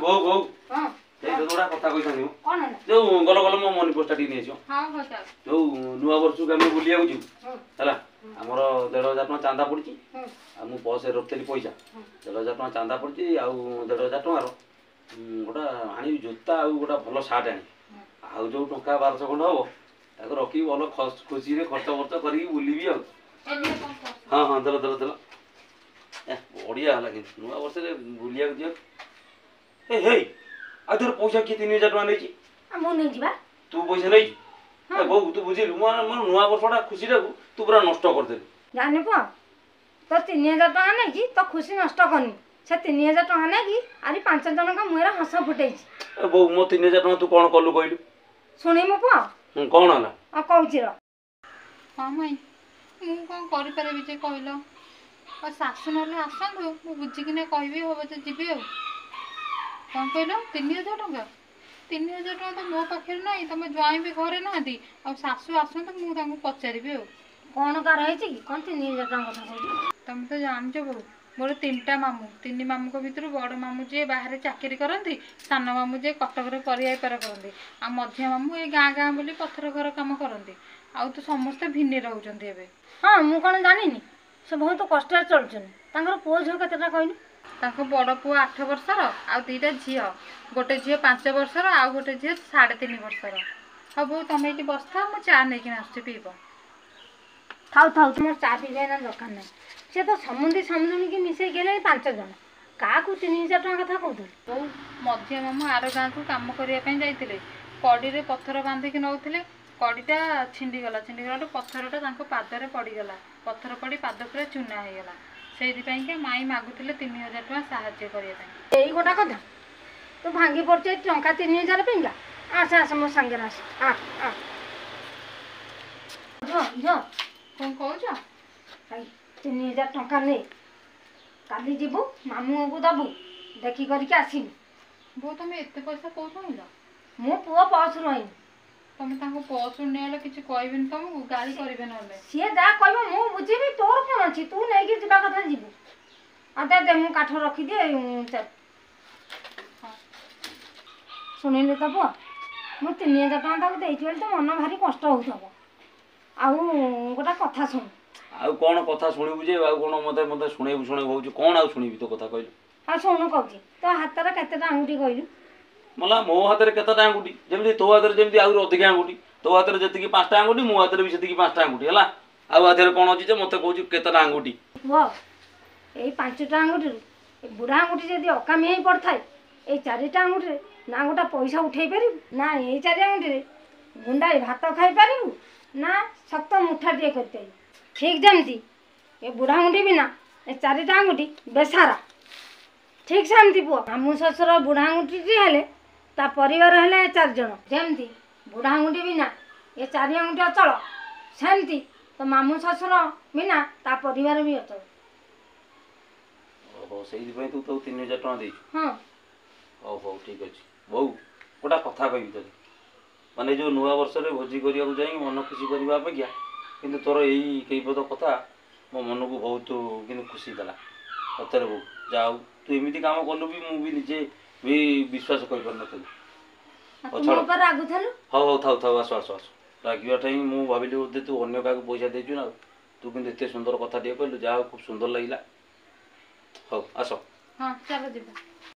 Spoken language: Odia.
ବୋଉ ବୋଉ ଏଇ ଯୋଉଟା କଥା କହିଥାନ୍ତି ଯୋଉ ଗଲ ଗଲ ମୋ ମନି ପୋଷ୍ଟଟା ଟିକେ ନେଇଯିବ ଯୋଉ ନୂଆ ବର୍ଷକୁ ଆମେ ବୁଲିବାକୁ ଯିବୁ ହେଲା ଆମର 1,500 ଟଙ୍କା ଚାନ୍ଦା ପଡିଛି ଆଉ ମୁଁ ବସରେ ରଖିଥିଲି ପଇସା 1,500 ଟଙ୍କା ଚାନ୍ଦା ପଡିଛି ଆଉ 1,500 ଟଙ୍କାର ଗୋଟା ଆଣିବି ଜୋତା ଆଉ ଗୋଟା ଭଲ ସାର୍ଟ ଆଣିବି ଆଉ ଯୋଉ ଟଙ୍କା 1200 ଖଣ୍ଡ ହବ ତାକୁ ରଖିକି ଭଲ ଖୁସିରେ ଖର୍ଚ୍ଚ ଫର୍ଚ୍ଚ କରିକି ବୁଲିବି ଆଉ ହଁ ହଁ ଦେଲ ଦେଲ ଦେଲ ବଢିଆ ହେଲା କିନ୍ତୁ ନୂଆ ବର୍ଷରେ ବୁଲିବାକୁ ଯିବା ହେଇ ଆଉ ତୋର ପଇସା କିଏ 3,000 ଟଙ୍କା ନେଇଛି ମୁଁ ନେଇଯିବା ତୁ ପଇସା ନେଇଛୁ ବୋଉ ତୁ ବୁଝିଲୁ ମୋର ନୂଆ ବର୍ଷଟା ଖୁସିଟାକୁ ତୁ ପୁରା ନଷ୍ଟ କରିଦେଲୁ ଜାଣି ପୁଅ ତୋ 3,000 ଟଙ୍କା ନେଇକି ତୋ ଖୁସି ନଷ୍ଟ କରିନି ସେ 3,000 ଟଙ୍କା ନେଇକି ଆରି 5 ଜଣଙ୍କ ମୁହଁରେ ହସ ଫୁଟେଇଛି ବୋଉ ମୋ 3,000 ଟଙ୍କା ତୁ କ'ଣ କଲୁ କହିଲୁ ଶୁଣିମୁ ପୁଅ କ'ଣ ହେଲା କହୁଛି ର ହଁ ମାଇଁ ମୁଁ କ'ଣ କରିପାରିବି ଯେ କହିଲ ଆଉ ଶାଶୁ ନହେଲେ ଆସନ୍ତୁ ମୁଁ ବୁଝିକିନା କହିବି ହବ ଯେ ଯିବି ଆଉ କ'ଣ କହିଲ 3,000 ଟଙ୍କା 3,000 ଟଙ୍କା ତ ମୋ ପାଖରେ ନାହିଁ ତମ ଜ୍ୱାଇଁ ବି ଘରେ ନାହାନ୍ତି ଆଉ ଶାଶୁ ଆସନ୍ତୁ ମୁଁ ତାଙ୍କୁ ପଚାରିବି ଆଉ କ'ଣ କାର ହେଇଛି କି କ'ଣ 3,000 ଟଙ୍କା କଥା କହୁଛି ତମେ ତ ଜାଣିଛ ବୋଉ ମୋର 3ଟା ମାମୁଁ 3 ମାମୁଁଙ୍କ ଭିତରୁ ବଡ଼ ମାମୁଁ ଯିଏ ବାହାରେ ଚାକିରି କରନ୍ତି ସାନ ମାମୁଁ ଯିଏ କଟକରେ ପରିବା ବେପାର କରନ୍ତି ଆଉ ମଝିଆ ମାମୁଁ ଏଇ ଗାଁ ବୋଲି ପଥର ଘର କାମ କରନ୍ତି ଆଉ ତ ସମସ୍ତେ ଭିନେ ରହୁଛନ୍ତି ଏବେ ହଁ ମୁଁ କ'ଣ ଜାଣିନି ସେ ବହୁତ କଷ୍ଟରେ ଚଳୁଛନ୍ତି ତାଙ୍କର ପୁଅ ଝିଅ କେତେଟା କହିଲୁ ତାଙ୍କ ବଡ଼ ପୁଅ 8 ବର୍ଷର ଆଉ 2ଟା ଝିଅ ଗୋଟେ ଝିଅ 5 ବର୍ଷର ଆଉ ଗୋଟେ ଝିଅ 3.5 ବର୍ଷର ହଉ ବୋଉ ତମେ ଏଠି ବସିଥାଅ ମୁଁ ଚା ନେଇକିନା ଆସୁଛି ପିଇବ ଥାଉ ଥାଉ ତୁମର ଚା ପିଇବା ଏଇନା ଦରକାର ନାହିଁ ସେ ତ ସମୁଦିକି ମିଶେଇ ଗଲେ 5 ଜଣ କାହାକୁ 3,000 ଟଙ୍କା କଥା କହୁଥିଲି ବୋଉ ମଝିଆ ମାମୁଁ ଆର ଗାଁକୁ କାମ କରିବା ପାଇଁ ଯାଇଥିଲେ କଡ଼ିରେ ପଥର ବାନ୍ଧିକି ନେଉଥିଲେ କଡ଼ିଟା ଛିଣ୍ଡିଗଲାଠୁ ପଥରଟା ତାଙ୍କ ପାଦରେ ପଡ଼ିଗଲା ପଥର ପଡ଼ି ପାଦ ପୁରା ଚୂନା ହେଇଗଲା ସେଇଥିପାଇଁକା ମାଇଁ ମାଗୁଥିଲେ 3,000 ଟଙ୍କା ସାହାଯ୍ୟ କରିବା ପାଇଁ ଏଇ ଗୋଟା କଥା ତୁ ଭାଙ୍ଗି ପଡ଼ୁଛୁ ଏଇ ଟଙ୍କା 3,000 ପାଇଁକା ଆସ ମୋ ସାଙ୍ଗରେ ଆସ ଝିଅ କ'ଣ କହୁଛ 3,000 ଟଙ୍କା ନେ କାଲି ଯିବୁ ମାମୁଁଙ୍କୁ ଦେବୁ ଦେଖି କରିକି ଆସିବୁ ବୋଉ ତମେ ଏତେ ପଇସା କୋଉଠୁ ଆଣିଲ ମୁଁ ପୁଅ ପର୍ସରୁ ଆଇନି ତମେ ତାଙ୍କୁ ପର୍ସରୁ ନେଇଗଲେ କିଛି କହିବେନି ତମକୁ ଗାଳି କରିବେ ନହେଲେ ସିଏ ଯାହା କହିବ ମୁଁ ବୁଝିବି ତୋର କ'ଣ ଅଛି ତୁ ନେଇକି ଯିବା କଥା ଯିବୁ ଆଉ ଦେ ମୁଁ କାଠ ରଖିଦିଏ ଶୁଣିଲୁ ତ ପୁଅ ମୁଁ 3,000 ଟଙ୍କା ତାକୁ ଦେଇଛି ବୋଲି ତ ମନ ଭାରି କଷ୍ଟ ହେଉଥିବ ଆଉ ଗୋଟେ କଥା ଶୁଣୁ ଆଉ କ'ଣ କଥା ଶୁଣିବୁ ଯେ ଆଉ କ'ଣ ମତେ ଶୁଣେଇବୁ ହଉଛି କ'ଣ ଆଉ ଶୁଣିବି ତୋ କଥା କହିଲୁ ଆଉ ଶୁଣୁ କହୁଛି ତୋ ହାତରେ କେତେଟା ଆଙ୍ଗୁଠି କହିଲୁ ମଲା ମୋ ହାତରେ କେତେଟା ଆଙ୍ଗୁଠି ଯେମିତି ତୋ ହାତରେ ଯେମିତି ଆହୁରି ଅଧିକା ଆଙ୍ଗୁଠି ତୋ ହାତରେ ଯେତିକି 5ଟା ଆଙ୍ଗୁଠି ମୋ ହାତରେ ବି ସେତିକି 5ଟା ଆଙ୍ଗୁଠି ହେଲା ଆଉ ହାତରେ କ'ଣ ଅଛି ଯେ ମତେ କହୁଛୁ କେତେଟା ଆଙ୍ଗୁଠି ପୁଅ ଏଇ 5ଟା ଆଙ୍ଗୁଠିରୁ ବୁଢ଼ା ଆଙ୍ଗୁଠି ଯଦି ଅକାମି ହେଇ ପଡ଼ିଥାଏ ଏଇ 4ଟା ଆଙ୍ଗୁଠିରେ ନା ଗୋଟେ ପଇସା ଉଠେଇ ପାରିବୁ ନା ଏଇ 4 ଆଙ୍ଗୁଠିରେ ଗୁଣ୍ଡାଏ ଭାତ ଖାଇପାରିବୁ ନା ଶକ୍ତ ମୁଠାଟିଏ କରିପାରିବୁ ଠିକ୍ ଯେମିତି ଏ ବୁଢ଼ା ଆଙ୍ଗୁଠି ବିନା ଏ 4ଟା ଆଙ୍ଗୁଠି ବେସାରା ଠିକ୍ ସେମିତି ପୁଅ ମାମୁଁ ଶ୍ୱଶୁର ବୁଢ଼ା ଆଙ୍ଗୁଠିଟି ହେଲେ ତା ପରିବାର ହେଲେ 4 ଜଣ ଯେମିତି ବୁଢ଼ା ଆଙ୍ଗୁଠି ବିନା ଏ 4 ଆଙ୍ଗୁଠି ଅଚଳ ସେମିତି ତ ମାମୁଁ ଶ୍ୱଶୁର ବିନା ତା ପରିବାର ବି ଅଚଳ ଓହୋ ସେଇଥିପାଇଁ ତୁ ତାକୁ 3,000 ଟଙ୍କା ଦେଇଛୁ ହଁ ହଉ ଠିକ୍ ଅଛି ବୋଉ ଗୋଟେ କଥା କହିବି ତୋତେ ମାନେ ଯେଉଁ ନୂଆ ବର୍ଷରେ ଭୋଜି କରିବାକୁ ଯାଇ ମନ ଖୁସି କରିବା ଅପେକ୍ଷା କିନ୍ତୁ ତୋର ଏଇ କେଇପଦ କଥା ମୋ ମନକୁ ବହୁତ କିନ୍ତୁ ଖୁସି ଦେଲା ସତରେ ବୋଉ ଯାହା ହଉ ତୁ ଏମିତି କାମ କଲୁ ବି ମୁଁ ବି ନିଜେ ବି ବିଶ୍ୱାସ କରିପାରୁନଥିଲି ହଉ ଥାଉ ଆସ ରାଗିବାଟା ହିଁ ମୁଁ ଭାବିଲି ବୋଧେ ତୁ ଅନ୍ୟ କାହାକୁ ପଇସା ଦେଇଛୁ ନା ତୁ କିନ୍ତୁ ଏତେ ସୁନ୍ଦର କଥା ଟିକେ କହିଲୁ ଯାହା ହଉ ଖୁବ୍ ସୁନ୍ଦର ଲାଗିଲା ହଉ ଆସ ହଁ ଚାଲ ଯିବା